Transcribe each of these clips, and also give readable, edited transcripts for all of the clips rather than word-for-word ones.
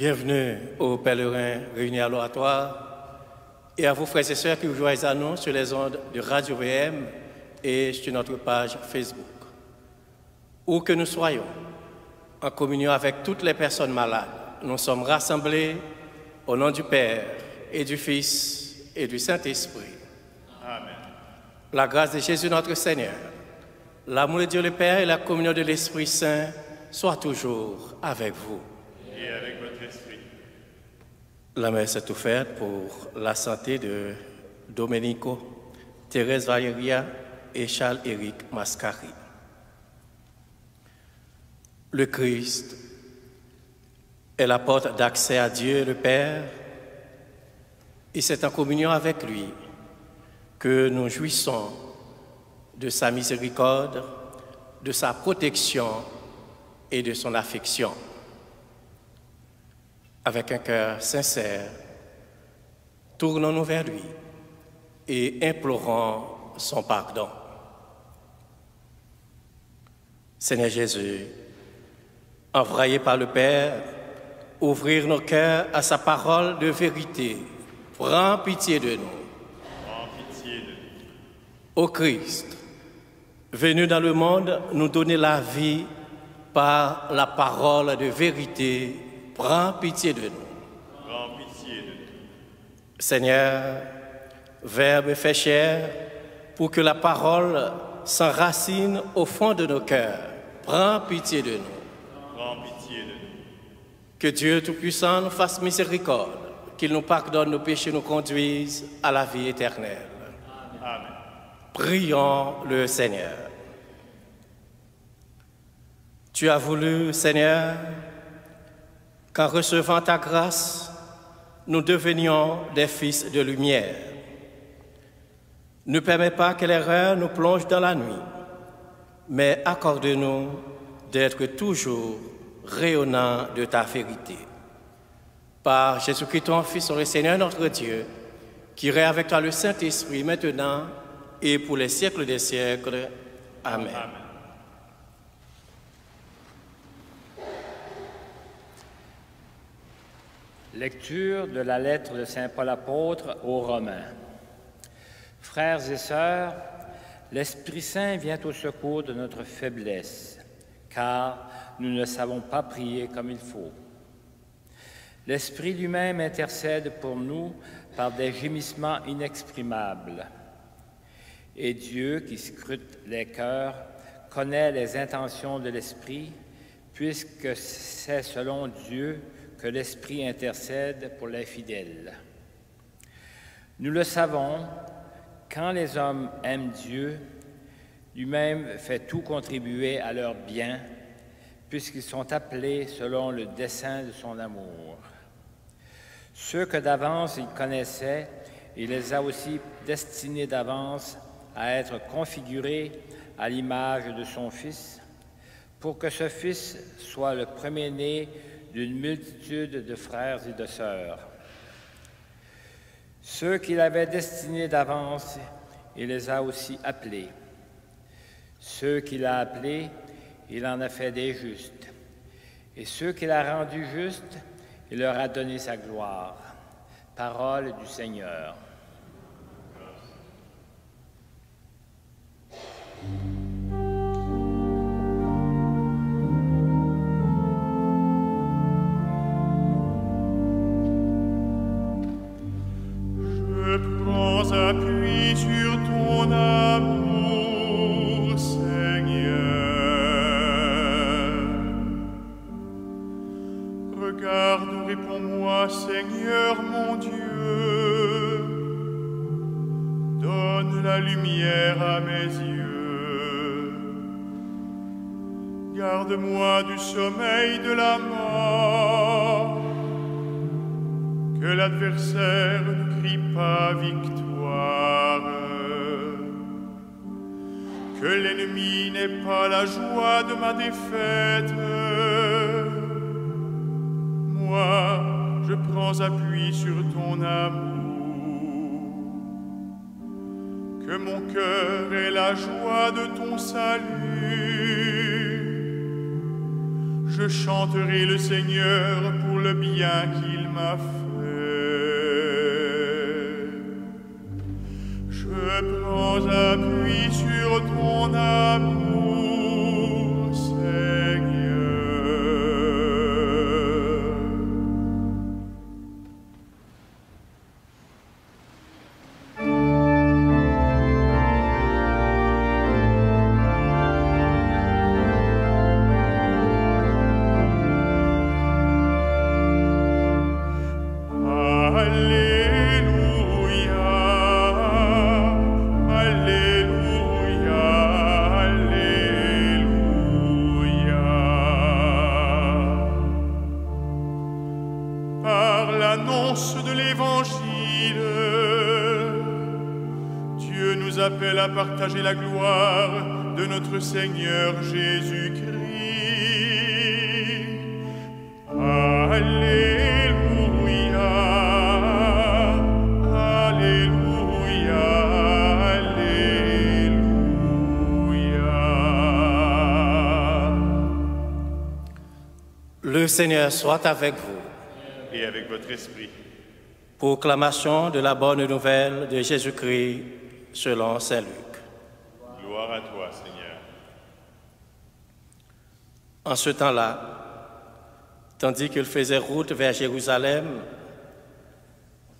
Bienvenue aux pèlerins réunis à l'oratoire et à vos frères et sœurs qui vous joignent à nous sur les ondes de Radio VM et sur notre page Facebook. Où que nous soyons, en communion avec toutes les personnes malades, nous sommes rassemblés au nom du Père et du Fils et du Saint-Esprit. Amen. La grâce de Jésus notre Seigneur, l'amour de Dieu le Père et la communion de l'Esprit Saint soient toujours avec vous. Et avec votre esprit. La messe est ouverte pour la santé de Domenico, Thérèse Valeria et Charles-Éric Mascari. Le Christ est la porte d'accès à Dieu le Père et c'est en communion avec lui que nous jouissons de sa miséricorde, de sa protection et de son affection. Avec un cœur sincère, tournons-nous vers lui et implorons son pardon. Seigneur Jésus, envoyé par le Père, ouvrir nos cœurs à sa parole de vérité. Prends pitié de nous. Prends pitié de nous. Ô Christ, venu dans le monde nous donner la vie par la parole de vérité, prends pitié de nous. Prends pitié de nous. Seigneur, Verbe fait chair pour que la parole s'enracine au fond de nos cœurs. Prends pitié de nous. Prends pitié de nous. Que Dieu Tout-Puissant nous fasse miséricorde, qu'il nous pardonne nos péchés et nous conduise à la vie éternelle. Amen. Prions le Seigneur. Tu as voulu, Seigneur, qu'en recevant ta grâce, nous devenions des fils de lumière. Ne permets pas que l'erreur nous plonge dans la nuit, mais accorde-nous d'être toujours rayonnants de ta vérité. Par Jésus-Christ, ton Fils, le Seigneur notre Dieu, qui règne avec toi le Saint-Esprit, maintenant et pour les siècles des siècles. Amen. Amen. Lecture de la lettre de saint Paul apôtre aux Romains. Frères et sœurs, l'Esprit Saint vient au secours de notre faiblesse, car nous ne savons pas prier comme il faut. L'Esprit lui-même intercède pour nous par des gémissements inexprimables. Et Dieu, qui scrute les cœurs, connaît les intentions de l'Esprit, puisque c'est selon Dieu que l'Esprit intercède pour les fidèles. Nous le savons, quand les hommes aiment Dieu, lui-même fait tout contribuer à leur bien, puisqu'ils sont appelés selon le dessein de son amour. Ceux que d'avance il connaissait, il les a aussi destinés d'avance à être configurés à l'image de son Fils, pour que ce Fils soit le premier-né d'une multitude de frères et de sœurs. Ceux qu'il avait destinés d'avance, il les a aussi appelés. Ceux qu'il a appelés, il en a fait des justes. Et ceux qu'il a rendus justes, il leur a donné sa gloire. Parole du Seigneur. Je prends appui sur ton amour, Seigneur. Regarde ou réponds-moi, Seigneur mon Dieu. Donne la lumière à mes yeux. Garde-moi du sommeil de la mort. Que l'adversaire ne crie pas victoire, que l'ennemi n'ait pas la joie de ma défaite. Moi, je prends appui sur ton amour. Que mon cœur ait la joie de ton salut. Je chanterai le Seigneur pour le bien qu'il m'a fait. Je prends appui sur ton amour, Seigneur. Appelle à partager la gloire de notre Seigneur Jésus-Christ. Alléluia, Alléluia, Alléluia. Le Seigneur soit avec vous. Et avec votre esprit. Proclamation de la bonne nouvelle de Jésus-Christ selon saint Luc. Gloire à toi, Seigneur. En ce temps-là, tandis qu'il faisait route vers Jérusalem,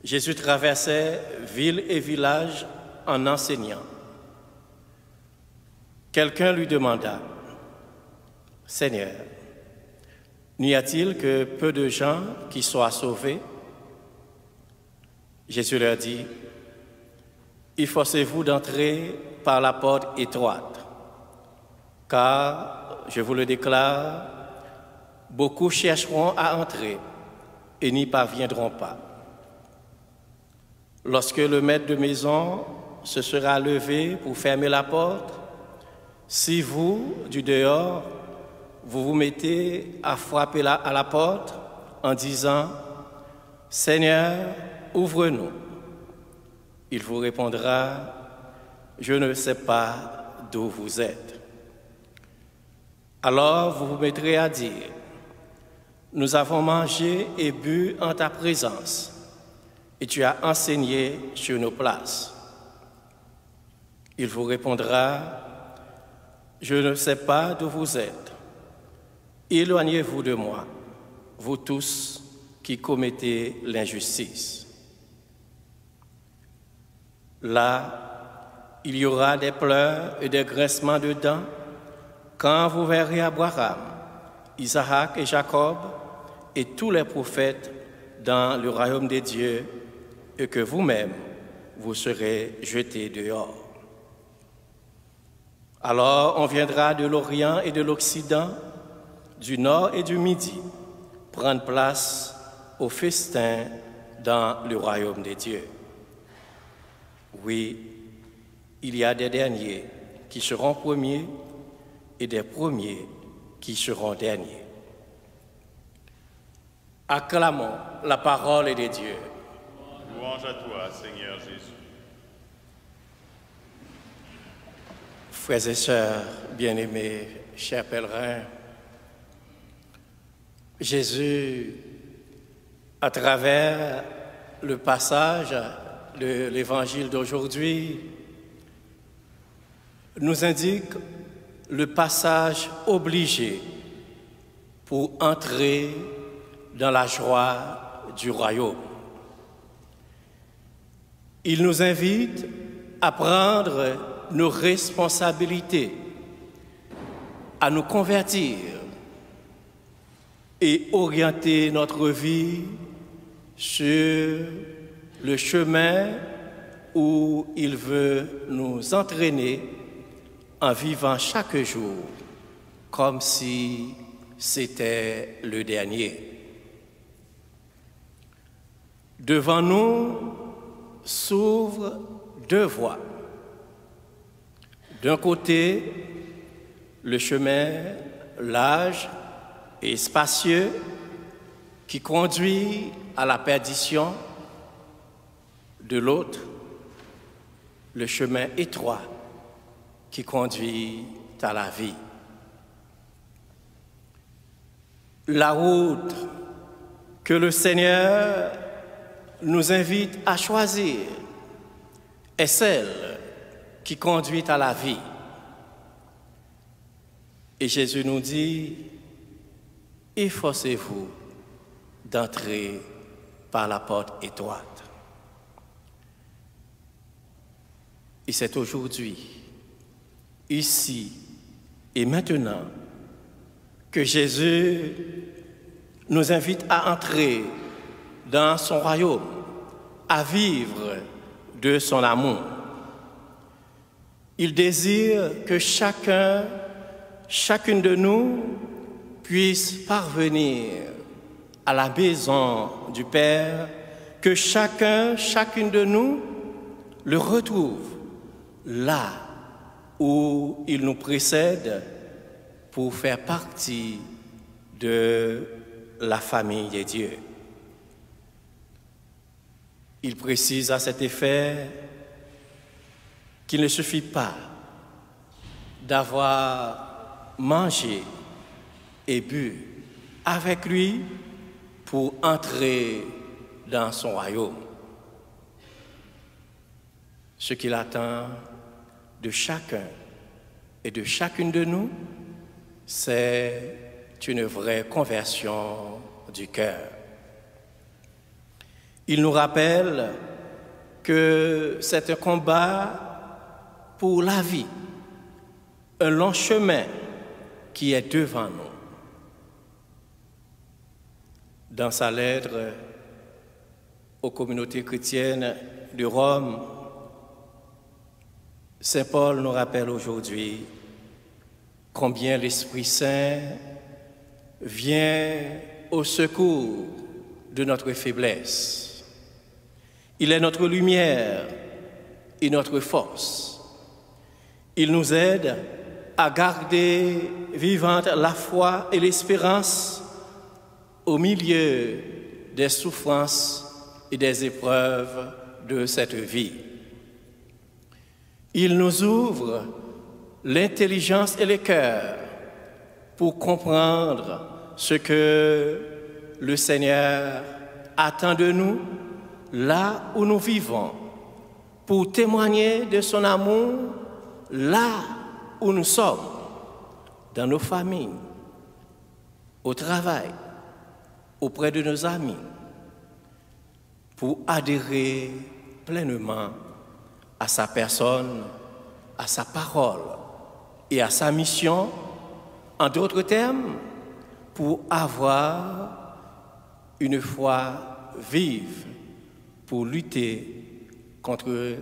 Jésus traversait ville et village en enseignant. Quelqu'un lui demanda, « Seigneur, n'y a-t-il que peu de gens qui soient sauvés ?» Jésus leur dit, « Efforcez-vous d'entrer par la porte étroite, car, je vous le déclare, beaucoup chercheront à entrer et n'y parviendront pas. Lorsque le maître de maison se sera levé pour fermer la porte, si vous, du dehors, vous vous mettez à frapper à la porte en disant « Seigneur, ouvre-nous », il vous répondra « Je ne sais pas d'où vous êtes ». Alors vous vous mettrez à dire « Nous avons mangé et bu en ta présence, et tu as enseigné sur nos places. » Il vous répondra « Je ne sais pas d'où vous êtes. Éloignez-vous de moi, vous tous qui commettez l'injustice. » Là, il y aura des pleurs et des grincements de dents quand vous verrez Abraham, Isaac et Jacob et tous les prophètes dans le royaume des dieux et que vous-même, vous serez jetés dehors. Alors on viendra de l'Orient et de l'Occident, du Nord et du Midi, prendre place au festin dans le royaume des dieux. Oui, il y a des derniers qui seront premiers et des premiers qui seront derniers. Acclamons la parole de Dieu. Louange à toi, Seigneur Jésus. Frères et sœurs, bien-aimés, chers pèlerins, Jésus, à travers le passage de l'évangile d'aujourd'hui, nous indique le passage obligé pour entrer dans la joie du royaume. Il nous invite à prendre nos responsabilités, à nous convertir et orienter notre vie sur le chemin où il veut nous entraîner en vivant chaque jour comme si c'était le dernier. Devant nous s'ouvrent deux voies. D'un côté, le chemin large et spacieux qui conduit à la perdition. De l'autre, le chemin étroit qui conduit à la vie. La route que le Seigneur nous invite à choisir est celle qui conduit à la vie. Et Jésus nous dit, efforcez-vous d'entrer par la porte étroite. Et c'est aujourd'hui, ici et maintenant, que Jésus nous invite à entrer dans son royaume, à vivre de son amour. Il désire que chacune de nous puisse parvenir à la maison du Père, que chacune de nous le retrouve là où il nous précède pour faire partie de la famille de Dieu. Il précise à cet effet qu'il ne suffit pas d'avoir mangé et bu avec lui pour entrer dans son royaume. Ce qu'il attend de chacun et de chacune de nous, c'est une vraie conversion du cœur. Il nous rappelle que c'est un combat pour la vie, un long chemin qui est devant nous. Dans sa lettre aux communautés chrétiennes de Rome, Saint Paul nous rappelle aujourd'hui combien l'Esprit Saint vient au secours de notre faiblesse. Il est notre lumière et notre force. Il nous aide à garder vivante la foi et l'espérance au milieu des souffrances et des épreuves de cette vie. Il nous ouvre l'intelligence et le cœur pour comprendre ce que le Seigneur attend de nous là où nous vivons, pour témoigner de son amour là où nous sommes, dans nos familles, au travail, auprès de nos amis, pour adhérer pleinement à sa personne, à sa parole et à sa mission, en d'autres termes, pour avoir une foi vive, pour lutter contre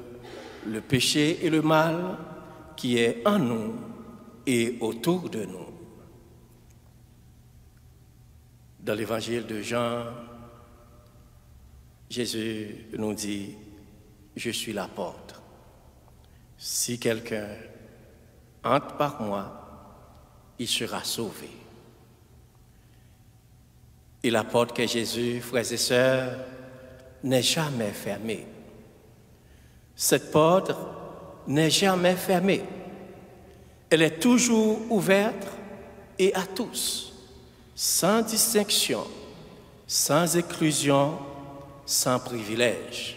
le péché et le mal qui est en nous et autour de nous. Dans l'évangile de Jean, Jésus nous dit, « Je suis la porte. Si quelqu'un entre par moi, il sera sauvé. » Et la porte que Jésus, frères et sœurs, n'est jamais fermée. Cette porte n'est jamais fermée. Elle est toujours ouverte et à tous, sans distinction, sans exclusion, sans privilège.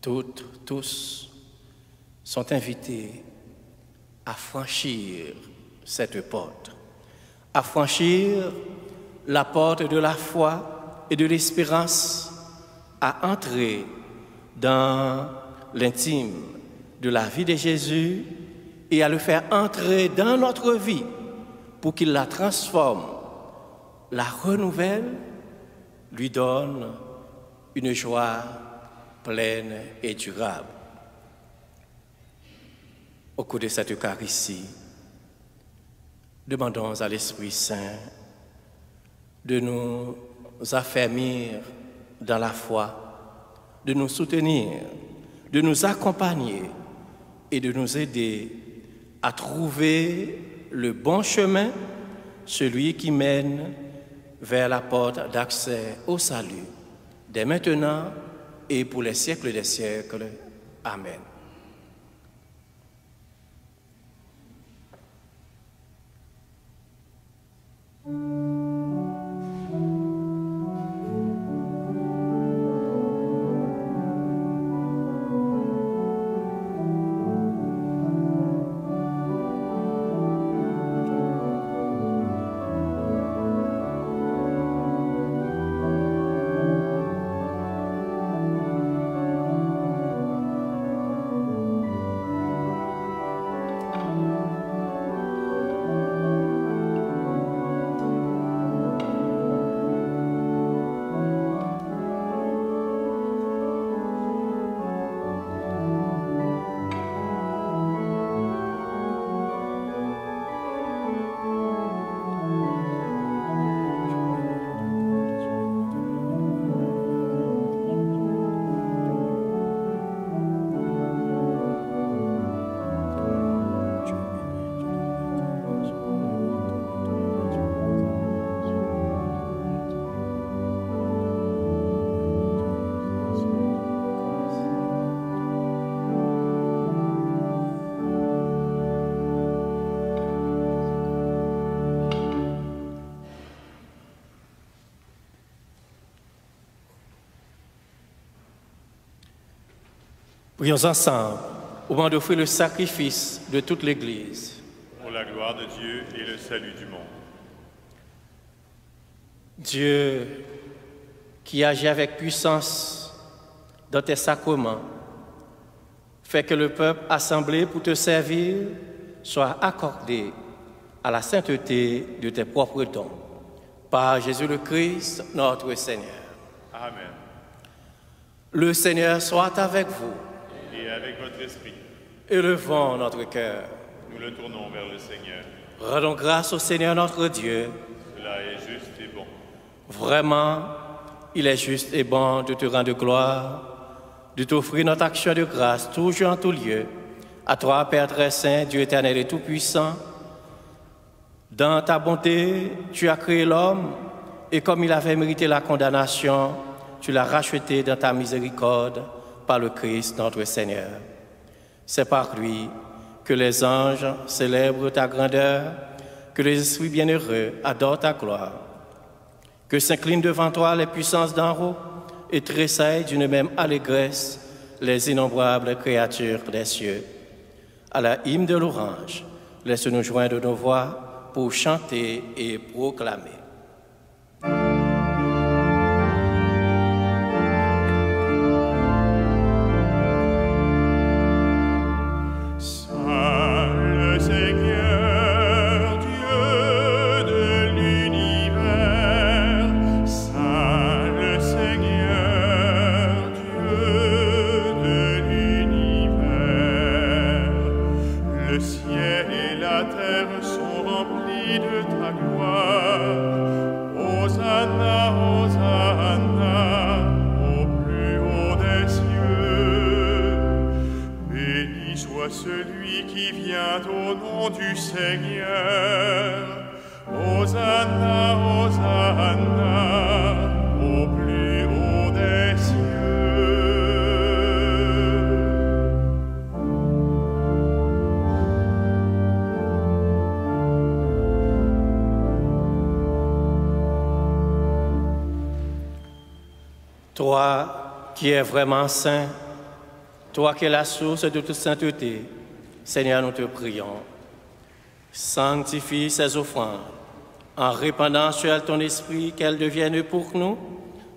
Toutes, tous sont invités à franchir cette porte, à franchir la porte de la foi et de l'espérance, à entrer dans l'intime de la vie de Jésus et à le faire entrer dans notre vie pour qu'il la transforme, la renouvelle, lui donne une joie pleine et durable. Au cours de cette Eucharistie, demandons à l'Esprit Saint de nous affermir dans la foi, de nous soutenir, de nous accompagner et de nous aider à trouver le bon chemin, celui qui mène vers la porte d'accès au salut, dès maintenant et pour les siècles des siècles. Amen. Prions ensemble au moment d'offrir le sacrifice de toute l'Église. Pour la gloire de Dieu et le salut du monde. Dieu, qui agit avec puissance dans tes sacrements, fait que le peuple assemblé pour te servir soit accordé à la sainteté de tes propres dons. Par Jésus le Christ, notre Seigneur. Amen. Le Seigneur soit avec vous. Et avec votre esprit. Élevons notre cœur. Nous le tournons vers le Seigneur. Rendons grâce au Seigneur notre Dieu. Cela est juste et bon. Vraiment, il est juste et bon de te rendre gloire, de t'offrir notre action de grâce toujours en tout lieu. À toi, Père très saint, Dieu éternel et tout-puissant, dans ta bonté, tu as créé l'homme et comme il avait mérité la condamnation, tu l'as racheté dans ta miséricorde par le Christ notre Seigneur. C'est par lui que les anges célèbrent ta grandeur, que les esprits bienheureux adorent ta gloire, que s'inclinent devant toi les puissances d'en haut et tressaillent d'une même allégresse les innombrables créatures des cieux. À la hymne de l'orange, laisse-nous joindre nos voix pour chanter et proclamer. Celui qui vient au nom du Seigneur. Hosanna, Hosanna, au plus haut des cieux. Toi qui es vraiment saint, toi qui es la source de toute sainteté, Seigneur, nous te prions. Sanctifie ces offrandes en répandant sur elles ton esprit, qu'elles deviennent pour nous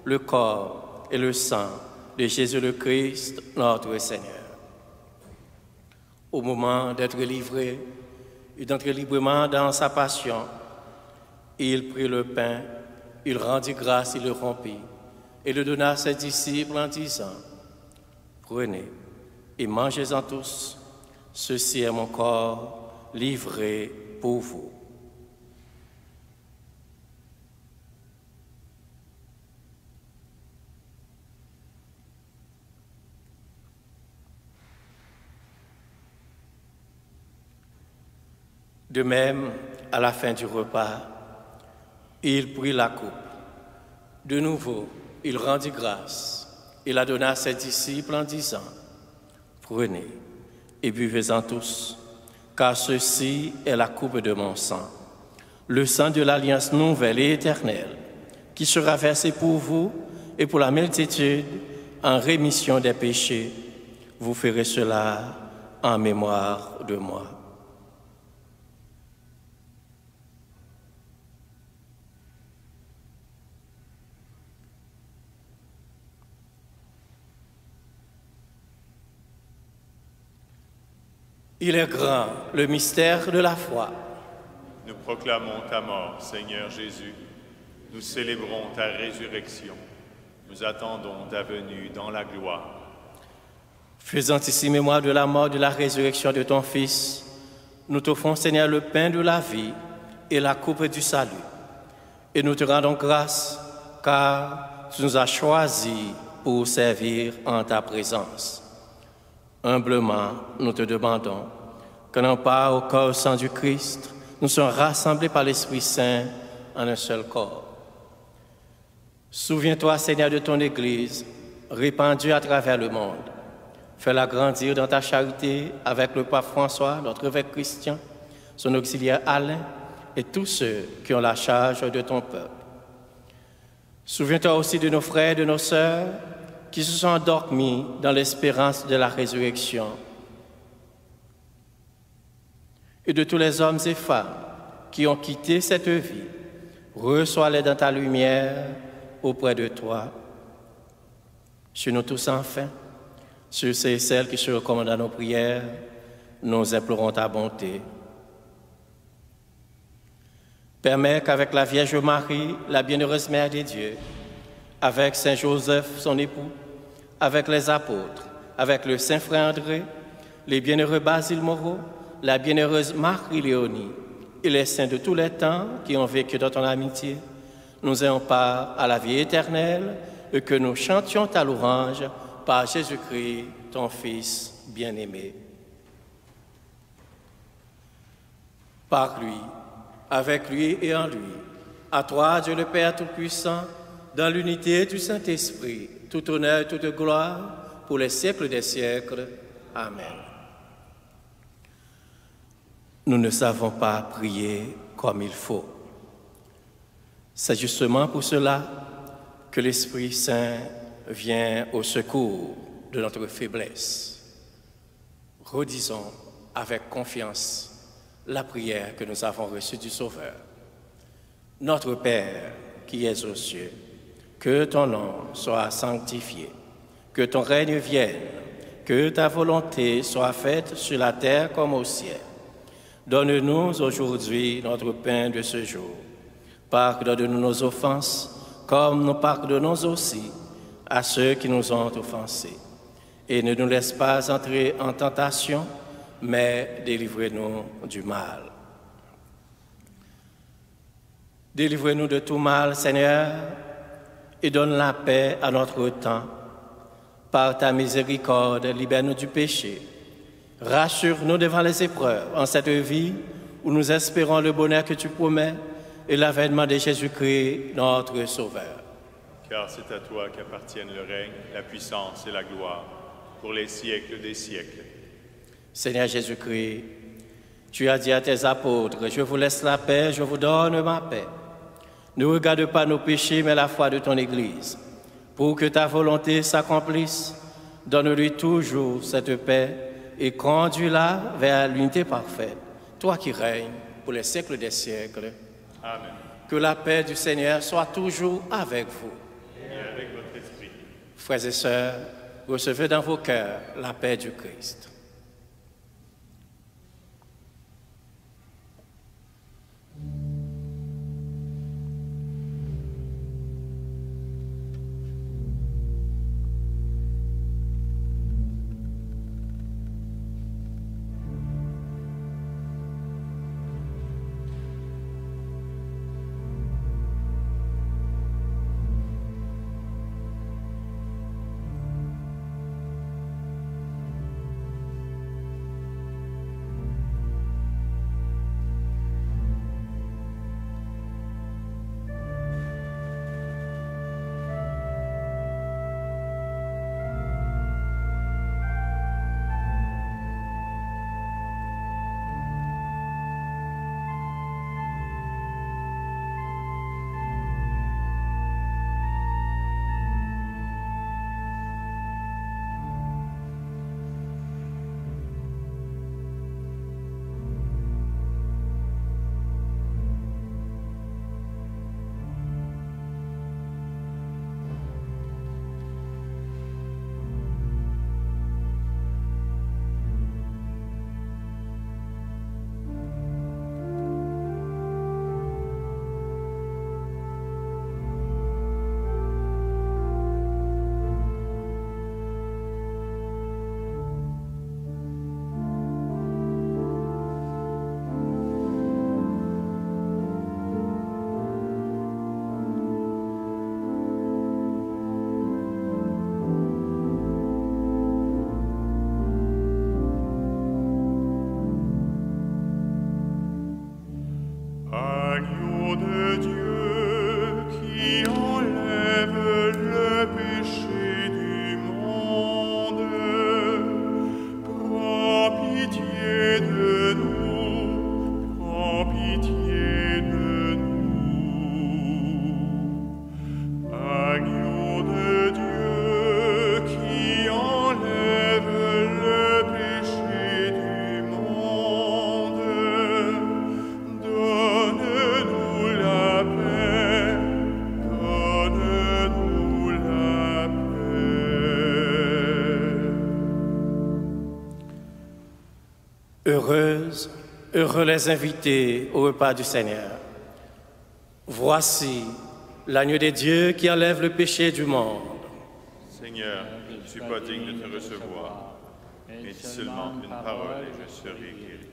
le corps et le sang de Jésus le Christ, notre Seigneur. Au moment d'être livré et d'entrer librement dans sa passion, il prit le pain, il rendit grâce, il le rompit et le donna à ses disciples en disant: Prenez et mangez-en tous, ceci est mon corps livré pour vous. De même, à la fin du repas, il prit la coupe. De nouveau, il rendit grâce et la donna à ses disciples en disant: Prenez et buvez-en tous, car ceci est la coupe de mon sang, le sang de l'alliance nouvelle et éternelle, qui sera versé pour vous et pour la multitude en rémission des péchés. Vous ferez cela en mémoire de moi. Il est grand, le mystère de la foi. Nous proclamons ta mort, Seigneur Jésus. Nous célébrons ta résurrection. Nous attendons ta venue dans la gloire. Faisant ici mémoire de la mort et de la résurrection de ton Fils, nous t'offrons, Seigneur, le pain de la vie et la coupe du salut. Et nous te rendons grâce, car tu nous as choisis pour servir en ta présence. Humblement, nous te demandons que non pas au corps et sang du Christ, nous soyons rassemblés par l'Esprit Saint en un seul corps. Souviens-toi, Seigneur, de ton Église, répandue à travers le monde. Fais-la grandir dans ta charité avec le pape François, notre évêque Christian, son auxiliaire Alain et tous ceux qui ont la charge de ton peuple. Souviens-toi aussi de nos frères et de nos sœurs qui se sont endormis dans l'espérance de la résurrection, et de tous les hommes et femmes qui ont quitté cette vie, reçois-les dans ta lumière auprès de toi. Sur nous tous enfin, sur ceux et celles qui se recommandent à nos prières, nous implorons ta bonté. Permets qu'avec la Vierge Marie, la bienheureuse Mère de Dieu, avec Saint Joseph, son époux, avec les apôtres, avec le Saint Frère André, les bienheureux Basile Moreau, la bienheureuse Marie-Léonie et les saints de tous les temps qui ont vécu dans ton amitié, nous ayons part à la vie éternelle et que nous chantions ta louange par Jésus-Christ, ton Fils bien-aimé. Par lui, avec lui et en lui, à toi, Dieu le Père Tout-Puissant, dans l'unité du Saint-Esprit, tout honneur et toute gloire pour les siècles des siècles. Amen. Nous ne savons pas prier comme il faut. C'est justement pour cela que l'Esprit Saint vient au secours de notre faiblesse. Redisons avec confiance la prière que nous avons reçue du Sauveur. Notre Père qui es aux cieux, que ton nom soit sanctifié, que ton règne vienne, que ta volonté soit faite sur la terre comme au ciel. Donne-nous aujourd'hui notre pain de ce jour. Pardonne-nous nos offenses, comme nous pardonnons aussi à ceux qui nous ont offensés. Et ne nous laisse pas entrer en tentation, mais délivre-nous du mal. Délivre-nous de tout mal, Seigneur, et donne la paix à notre temps. Par ta miséricorde, libère-nous du péché. Rassure-nous devant les épreuves en cette vie où nous espérons le bonheur que tu promets et l'avènement de Jésus-Christ, notre Sauveur. Car c'est à toi qu'appartiennent le règne, la puissance et la gloire, pour les siècles des siècles. Seigneur Jésus-Christ, tu as dit à tes apôtres, je vous laisse la paix, je vous donne ma paix. Ne regarde pas nos péchés, mais la foi de ton Église. Pour que ta volonté s'accomplisse, donne-lui toujours cette paix et conduis-la vers l'unité parfaite, toi qui règnes pour les siècles des siècles. Amen. Que la paix du Seigneur soit toujours avec vous. Et avec votre esprit. Frères et sœurs, recevez dans vos cœurs la paix du Christ. Heureuses, heureux les invités au repas du Seigneur. Voici l'agneau de Dieu qui enlève le péché du monde. Seigneur, je ne suis pas digne de te recevoir, mais dis seulement une parole et je serai guéri.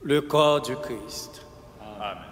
Le corps du Christ. Amen.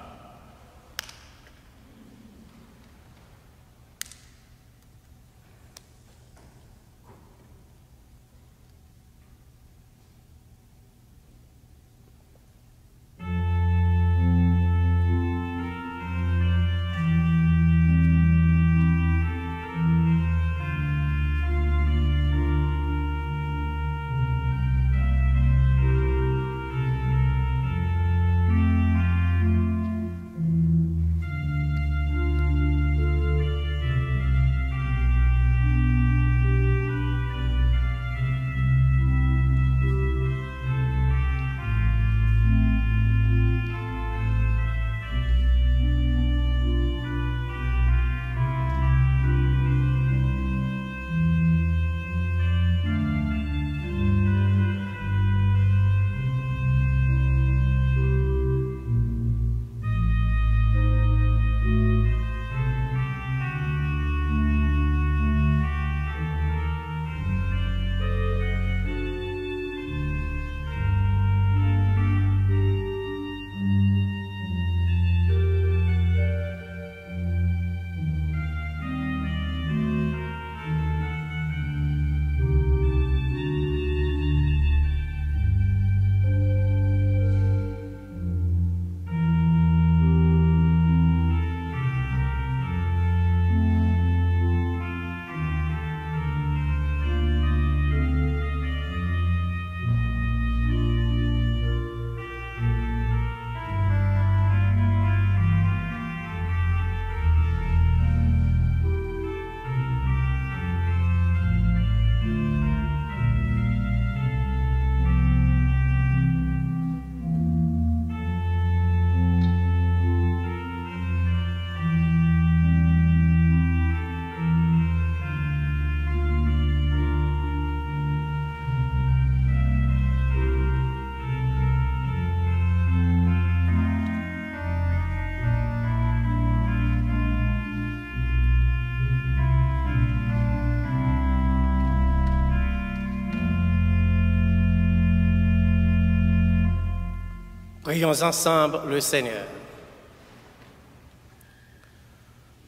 Prions ensemble le Seigneur.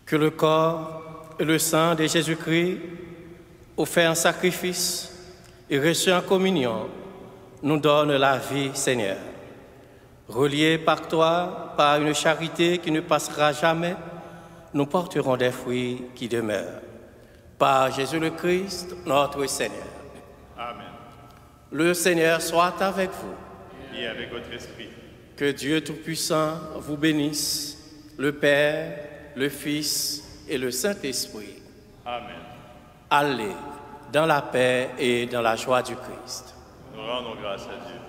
Que le corps et le sang de Jésus-Christ, offert en sacrifice et reçu en communion, nous donnent la vie, Seigneur. Reliés par toi, par une charité qui ne passera jamais, nous porterons des fruits qui demeurent. Par Jésus le Christ, notre Seigneur. Amen. Le Seigneur soit avec vous. Et avec votre esprit. Que Dieu Tout-Puissant vous bénisse, le Père, le Fils et le Saint-Esprit. Amen. Allez dans la paix et dans la joie du Christ. Nous rendons grâce à Dieu.